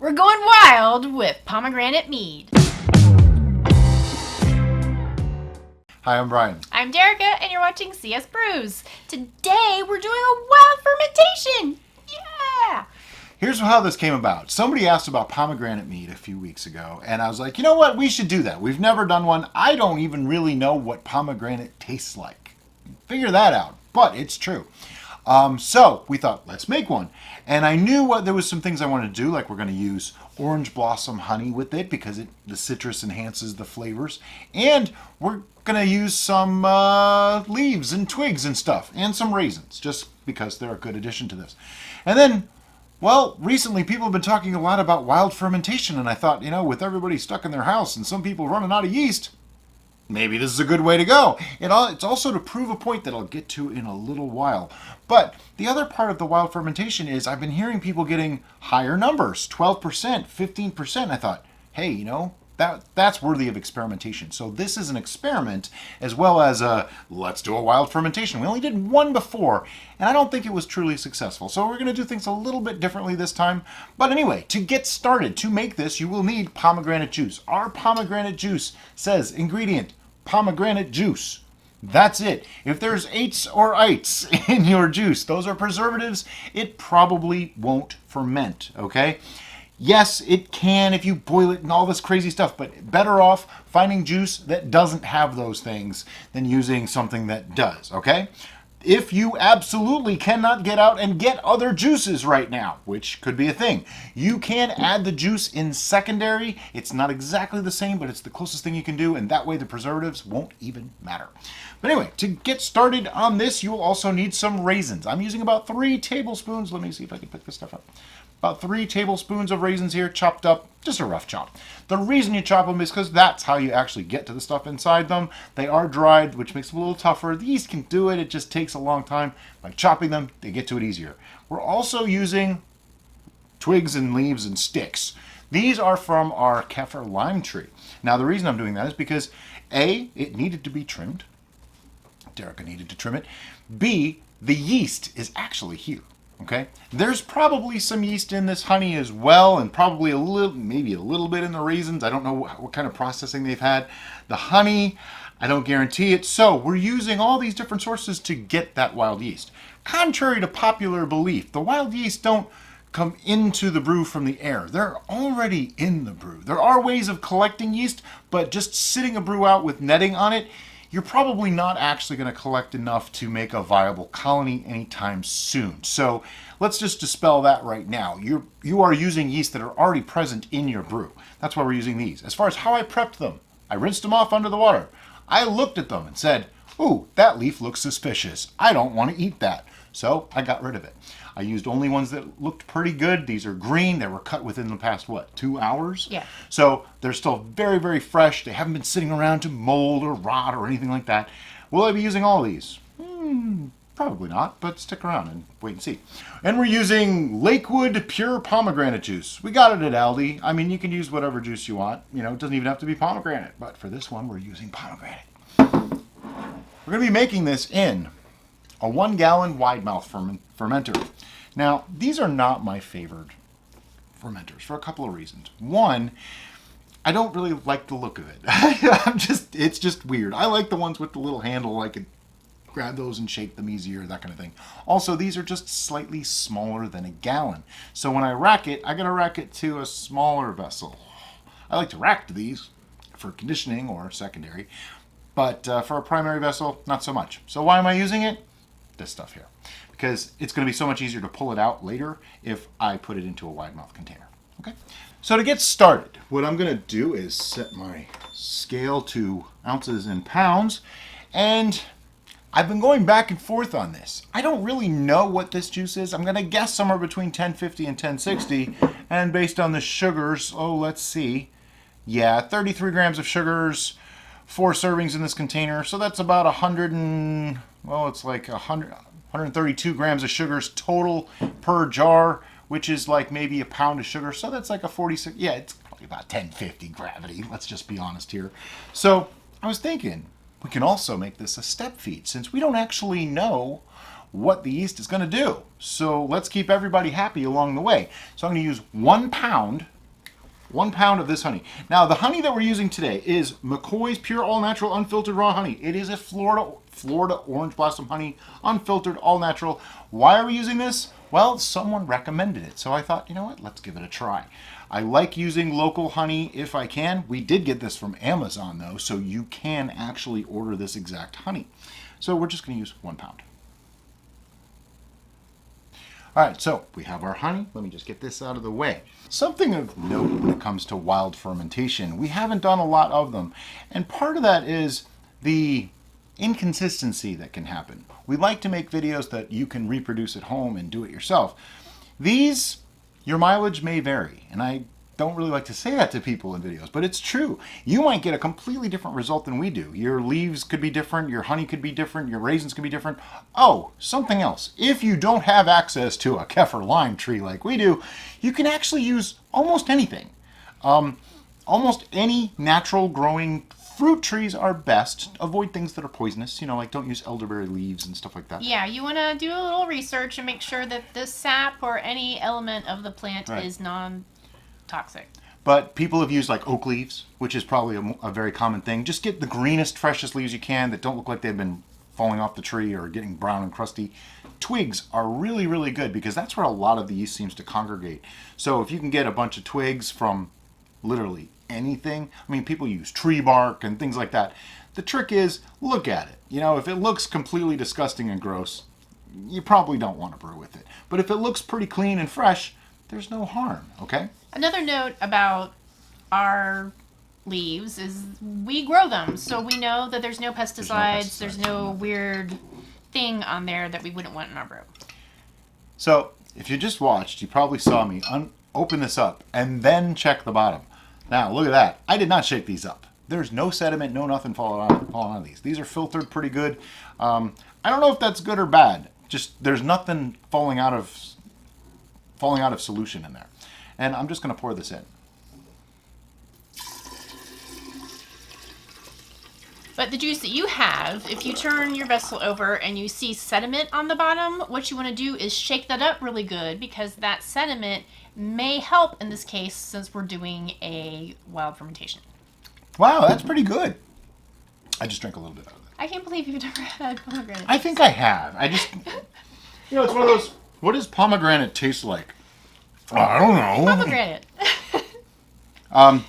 We're going wild with pomegranate mead. Hi, I'm Brian. I'm Derica, and you're watching CS Brews. Today, we're doing a wild fermentation. Yeah! Here's how this came about. Somebody asked about pomegranate mead a few weeks ago, and I was like, you know what? We should do that. We've never done one. I don't even really know what pomegranate tastes like. Figure that out, but it's true. So we thought, let's make one. And I knew there was some things I wanted to do, like we're going to use orange blossom honey with it because the citrus enhances the flavors. And we're going to use some leaves and twigs and stuff, and some raisins, just because they're a good addition to this. And then, well, recently people have been talking a lot about wild fermentation, and I thought, with everybody stuck in their house and some people running out of yeast, maybe this is a good way to go. It's also to prove a point that I'll get to in a little while. But the other part of the wild fermentation is I've been hearing people getting higher numbers, 12%, 15%. I thought, hey, that's worthy of experimentation. So this is an experiment as well as let's do a wild fermentation. We only did one before, and I don't think it was truly successful. So we're going to do things a little bit differently this time. But anyway, to get started, to make this, you will need pomegranate juice. Our pomegranate juice says ingredient, pomegranate juice. That's it. If there's eights or ites in your juice, those are preservatives. It probably won't ferment, okay? Yes, it can if you boil it and all this crazy stuff, but better off finding juice that doesn't have those things than using something that does, okay? If you absolutely cannot get out and get other juices right now, which could be a thing, you can add the juice in secondary. It's not exactly the same, but it's the closest thing you can do, and that way the preservatives won't even matter. But anyway, to get started on this, you will also need some raisins. I'm using about 3 tablespoons. Let me see if I can pick this stuff up. About 3 tablespoons of raisins here, chopped up, just a rough chop. The reason you chop them is because that's how you actually get to the stuff inside them. They are dried, which makes them a little tougher. The yeast can do it, it just takes a long time. By chopping them, they get to it easier. We're also using twigs and leaves and sticks. These are from our Keffir lime tree. Now the reason I'm doing that is because A, it needed to be trimmed. Derica needed to trim it. B, the yeast is actually here. Okay, there's probably some yeast in this honey as well, and probably maybe a little bit in the raisins. I don't know what kind of processing they've had. The honey, I don't guarantee it. So we're using all these different sources to get that wild yeast. Contrary to popular belief, the wild yeast don't come into the brew from the air. They're already in the brew. There are ways of collecting yeast, but just sitting a brew out with netting on it, you're probably not actually going to collect enough to make a viable colony anytime soon. So let's just dispel that right now. You are using yeast that are already present in your brew. That's why we're using these. As far as how I prepped them, I rinsed them off under the water. I looked at them and said, ooh, that leaf looks suspicious. I don't want to eat that. So I got rid of it. I used only ones that looked pretty good. These are green. They were cut within the past, 2 hours? Yeah. So they're still very, very fresh. They haven't been sitting around to mold or rot or anything like that. Will I be using all of these? Probably not, but stick around and wait and see. And we're using Lakewood Pure Pomegranate Juice. We got it at Aldi. I mean, you can use whatever juice you want. It doesn't even have to be pomegranate. But for this one, we're using pomegranate. We're going to be making this in a 1-gallon wide mouth fermenter. Now, these are not my favorite fermenters for a couple of reasons. One, I don't really like the look of it. It's just weird. I like the ones with the little handle. I could grab those and shake them easier, that kind of thing. Also, these are just slightly smaller than a gallon. So when I rack it, I gotta rack it to a smaller vessel. I like to rack these for conditioning or secondary, but for a primary vessel, not so much. So why am I using it? This stuff here, because it's going to be so much easier to pull it out later if I put it into a wide mouth container. Okay, so to get started, what I'm going to do is set my scale to ounces and pounds, and I've been going back and forth on this. I don't really know what this juice is. I'm going to guess somewhere between 1050 and 1060, and based on the sugars, let's see, 33 grams of sugars, 4 servings in this container, so that's about 132 grams of sugars total per jar, which is like maybe a pound of sugar. So that's like a 46, it's probably about 1050 gravity. Let's just be honest here. So I was thinking we can also make this a step feed, since we don't actually know what the yeast is going to do. So let's keep everybody happy along the way. So I'm going to use 1 pound of this honey. Now, the honey that we're using today is McCoy's Pure All Natural Unfiltered Raw Honey. It is a Florida Orange Blossom honey, unfiltered, all natural. Why are we using this? Well, someone recommended it, so I thought, you know what, let's give it a try. I like using local honey if I can. We did get this from Amazon, though, so you can actually order this exact honey. So we're just going to use 1 pound. All right, so we have our honey. Let me just get this out of the way. Something of note when it comes to wild fermentation, we haven't done a lot of them. And part of that is the inconsistency that can happen. We like to make videos that you can reproduce at home and do it yourself. These, your mileage may vary, and I don't really like to say that to people in videos, but it's true. You might get a completely different result than we do. Your leaves could be different, your honey could be different, your raisins could be different. Oh, something else. If you don't have access to a Keffir lime tree like we do, you can actually use almost anything. Almost any natural growing fruit trees are best. Avoid things that are poisonous, like don't use elderberry leaves and stuff like that. Yeah, you want to do a little research and make sure that the sap or any element of the plant is non-toxic. But people have used like oak leaves, which is probably a very common thing. Just get the greenest, freshest leaves you can that don't look like they've been falling off the tree or getting brown and crusty. Twigs are really, really good because that's where a lot of the yeast seems to congregate. So if you can get a bunch of twigs from literally anything, I mean, people use tree bark and things like that. The trick is, look at it. If it looks completely disgusting and gross, you probably don't want to brew with it. But if it looks pretty clean and fresh, there's no harm, okay? Another note about our leaves is we grow them, so we know that there's no pesticides, there's no weird thing on there that we wouldn't want in our brew. So, if you just watched, you probably saw me open this up and then check the bottom. Now, look at that. I did not shake these up. There's no sediment, no nothing falling out of these. These are filtered pretty good. I don't know if that's good or bad. Just there's nothing falling out of solution in there. And I'm just going to pour this in. But the juice that you have, if you turn your vessel over and you see sediment on the bottom, what you want to do is shake that up really good because that sediment may help in this case since we're doing a wild fermentation. Wow, that's pretty good. I just drank a little bit out of it. I can't believe you've never had pomegranate. I think I have. It's one of those, what does pomegranate taste like? I don't know. Pomegranate.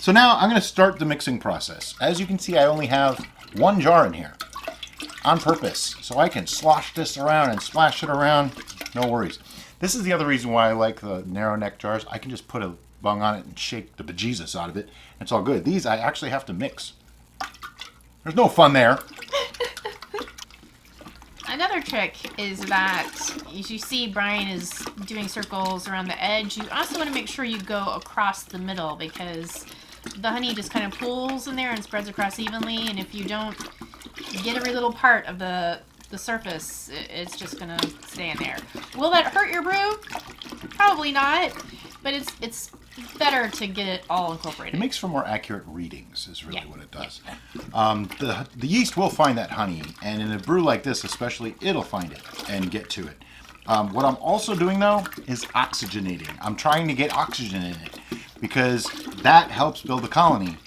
So now I'm going to start the mixing process. As you can see, I only have 1 jar in here on purpose. So I can slosh this around and splash it around. No worries. This is the other reason why I like the narrow neck jars. I can just put a bung on it and shake the bejesus out of it. And it's all good. These I actually have to mix. There's no fun there. Another trick is that, as you see Brian is doing circles around the edge, you also want to make sure you go across the middle because the honey just kind of pools in there and spreads across evenly, and if you don't get every little part of the surface, it's just going to stay in there. Will that hurt your brew? Probably not, but it's better to get it all incorporated. It makes for more accurate readings is really what it does. The yeast will find that honey, and in a brew like this especially, it'll find it and get to it. What I'm also doing though is oxygenating. I'm trying to get oxygen in it because that helps build a colony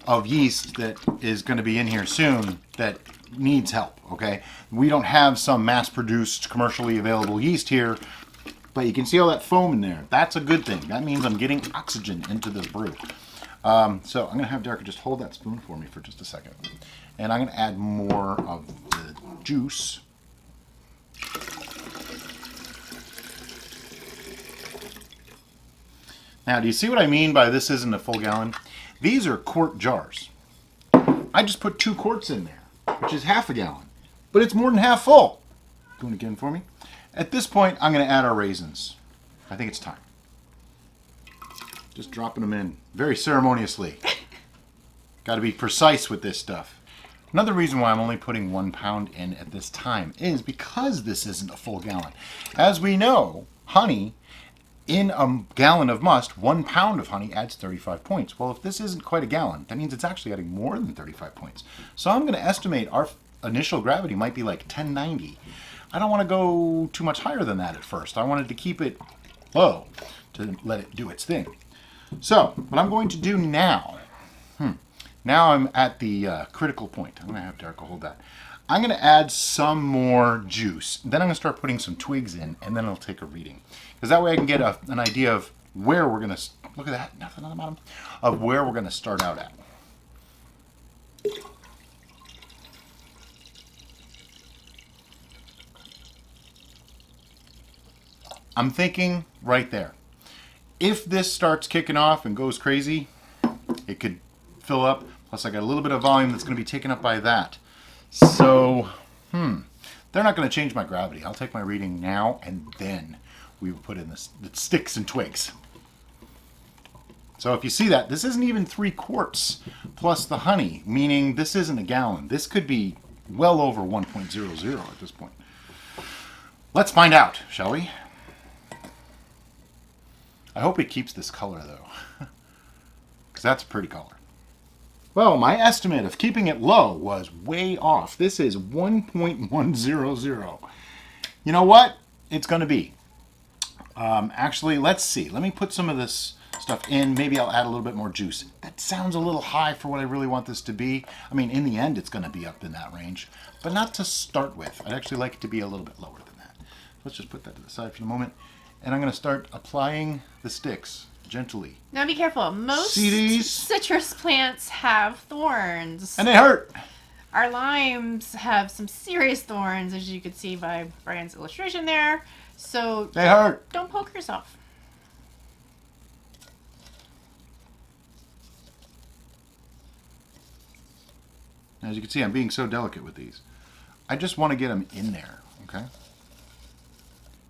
of yeast that is going to be in here soon that needs help, okay? We don't have some mass-produced, commercially available yeast here, but you can see all that foam in there. That's a good thing. That means I'm getting oxygen into this brew. So I'm going to have Derek just hold that spoon for me for just a second. And I'm going to add more of the juice. Now, do you see what I mean by this isn't a full gallon? These are quart jars. I just put 2 quarts in there, which is half a gallon. But it's more than half full. Doing it again for me. At this point, I'm going to add our raisins. I think it's time. Just dropping them in very ceremoniously. Got to be precise with this stuff. Another reason why I'm only putting 1 pound in at this time is because this isn't a full gallon. As we know, honey, in a gallon of must, 1 pound of honey adds 35 points. Well, if this isn't quite a gallon, that means it's actually adding more than 35 points. So I'm going to estimate our initial gravity might be like 1090. I don't want to go too much higher than that at first. I wanted to keep it low to let it do its thing. So what I'm going to do now, now I'm at the critical point. I'm going to have Derek hold that. I'm going to add some more juice. Then I'm going to start putting some twigs in, and then I'll take a reading. Because that way I can get an idea of where we're going to, look at that, nothing on the bottom, of where we're going to start out at. I'm thinking right there. If this starts kicking off and goes crazy, it could fill up. Plus I got a little bit of volume that's going to be taken up by that. So, they're not going to change my gravity. I'll take my reading now, and then we will put in the sticks and twigs. So if you see that, this isn't even 3 quarts plus the honey, meaning this isn't a gallon. This could be well over 1.00 at this point. Let's find out, shall we? I hope it keeps this color, though, because that's a pretty color. Well, my estimate of keeping it low was way off. This is 1.100. You know what? It's going to be. Actually, let's see. Let me put some of this stuff in. Maybe I'll add a little bit more juice. That sounds a little high for what I really want this to be. I mean, in the end, it's going to be up in that range, but not to start with. I'd actually like it to be a little bit lower than that. Let's just put that to the side for the moment. And I'm going to start applying the sticks gently. Now be careful. Most citrus plants have thorns. And they hurt. Our limes have some serious thorns, as you could see by Brian's illustration there. So they hurt. Don't poke yourself. As you can see, I'm being so delicate with these. I just want to get them in there, okay?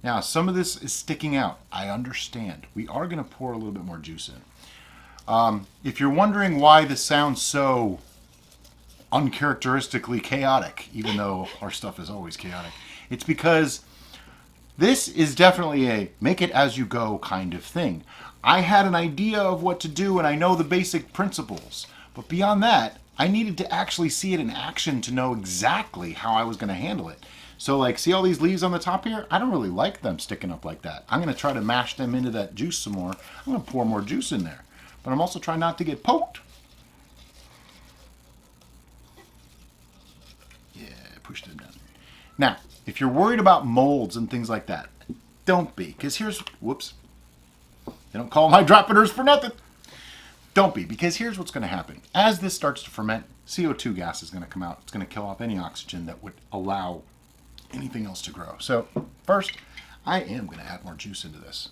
Now, some of this is sticking out. I understand. We are going to pour a little bit more juice in. If you're wondering why this sounds so uncharacteristically chaotic, even though our stuff is always chaotic, it's because this is definitely a make it as you go kind of thing. I had an idea of what to do, and I know the basic principles. But beyond that, I needed to actually see it in action to know exactly how I was going to handle it. So like, see all these leaves on the top here? I don't really like them sticking up like that. I'm going to try to mash them into that juice some more. I'm going to pour more juice in there. But I'm also trying not to get poked. Yeah, push them down. Now, if you're worried about molds and things like that, don't be. Because here's, whoops. They don't call my droppers for nothing. Don't be, because here's what's going to happen. As this starts to ferment, CO2 gas is going to come out. It's going to kill off any oxygen that would allow anything else to grow. So first, I am going to add more juice into this.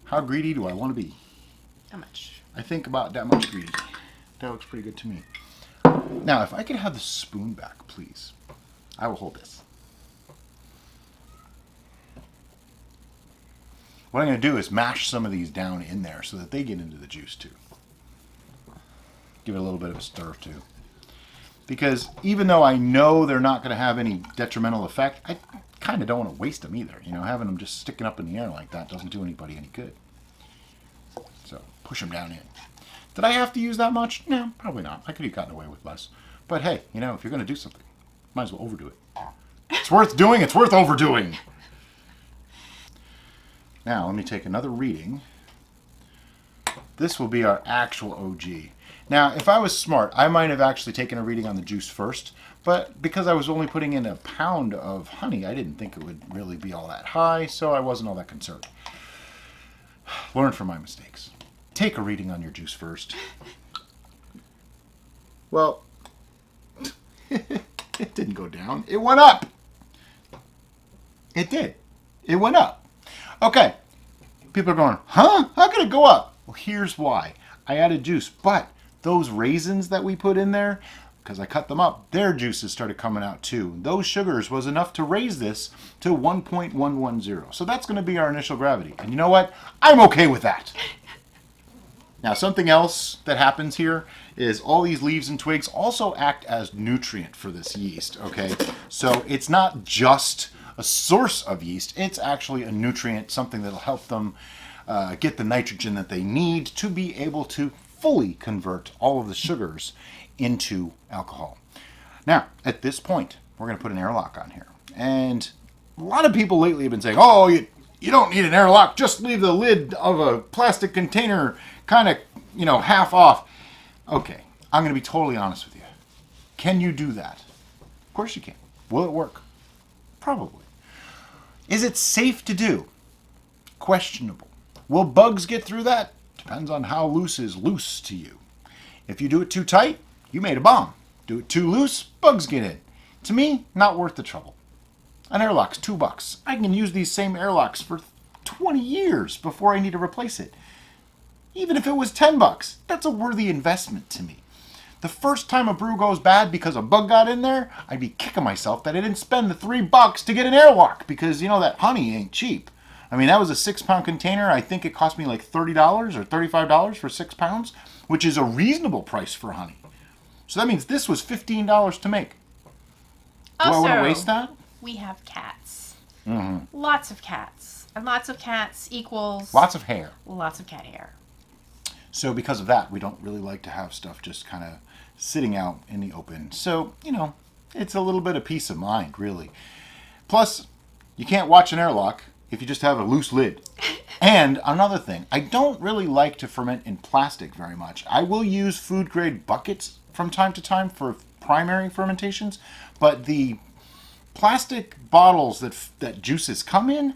How greedy do I want to be? How much? I think about that much greedy. That looks pretty good to me. Now, if I could have the spoon back, please. I will hold this. What I'm going to do is mash some of these down in there so that they get into the juice too. Give it a little bit of a stir too. Because even though I know they're not going to have any detrimental effect, I kind of don't want to waste them either. You know, having them just sticking up in the air like that doesn't do anybody any good. So push them down in. Did I have to use that much? No, probably not. I could have gotten away with less. But hey, you know, if you're going to do something, might as well overdo it. It's worth doing. It's worth overdoing. Now, let me take another reading. This will be our actual OG. Now, if I was smart, I might have actually taken a reading on the juice first, but because I was only putting in a pound of honey, I didn't think it would really be all that high, so I wasn't all that concerned. Learn from my mistakes. Take a reading on your juice first. Well, it didn't go down. It went up. It did. It went up. Okay. People are going, huh? How could it go up? Well, here's why. I added juice, but those raisins that we put in there, because I cut them up, their juices started coming out too. Those sugars was enough to raise this to 1.110. So that's going to be our initial gravity. And you know what? I'm okay with that. Now, something else that happens here is all these leaves and twigs also act as nutrient for this yeast, okay? So it's not just a source of yeast, it's actually a nutrient, something that'll help them get the nitrogen that they need to be able to fully convert all of the sugars into alcohol. Now, at this point, we're going to put an airlock on here. And a lot of people lately have been saying, oh, you don't need an airlock. Just leave the lid of a plastic container kind of, half off. Okay, I'm going to be totally honest with you. Can you do that? Of course you can. Will it work? Probably. Is it safe to do? Questionable. Will bugs get through that? Depends on how loose is loose to you. If you do it too tight, you made a bomb. Do it too loose, bugs get in. To me, not worth the trouble. An airlock's $2. I can use these same airlocks for 20 years before I need to replace it. Even if it was $10, that's a worthy investment to me. The first time a brew goes bad because a bug got in there, I'd be kicking myself that I didn't spend the $3 to get an airlock, because that honey ain't cheap. I mean, that was a 6-pound container. I think it cost me like $30 or $35 for 6 pounds, which is a reasonable price for honey. So that means this was $15 to make. Do I want to waste that? We have cats. Mm-hmm. Lots of cats. And lots of cats equals... Lots of hair. Lots of cat hair. So because of that, we don't really like to have stuff just kind of sitting out in the open. So, it's a little bit of peace of mind, really. Plus, you can't watch an airlock if you just have a loose lid. And another thing, I don't really like to ferment in plastic very much. I will use food-grade buckets from time to time for primary fermentations, but the plastic bottles that juices come in,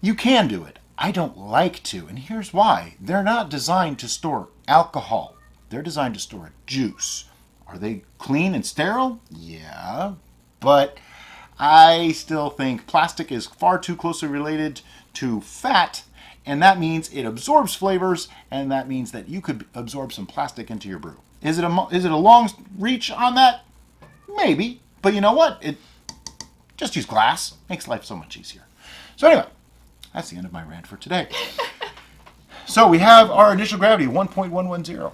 you can do it. I don't like to, and here's why. They're not designed to store alcohol. They're designed to store juice. Are they clean and sterile? Yeah, but I still think plastic is far too closely related to fat, and that means it absorbs flavors, and that means that you could absorb some plastic into your brew. Is it a long reach on that? Maybe, but you know what? Just use glass. Makes life so much easier. So anyway, that's the end of my rant for today. So we have our initial gravity, 1.110.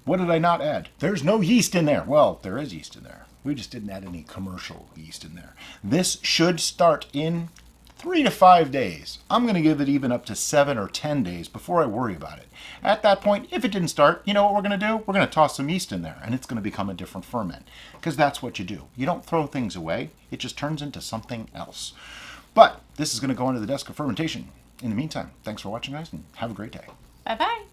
What did I not add? There's no yeast in there. Well, there is yeast in there. We just didn't add any commercial yeast in there. This should start in 3 to 5 days. I'm going to give it even up to 7 or 10 days before I worry about it. At that point, if it didn't start, you know what we're going to do? We're going to toss some yeast in there, and it's going to become a different ferment. Because that's what you do. You don't throw things away. It just turns into something else. But this is going to go into the desk of fermentation. In the meantime, thanks for watching, guys, and have a great day. Bye-bye.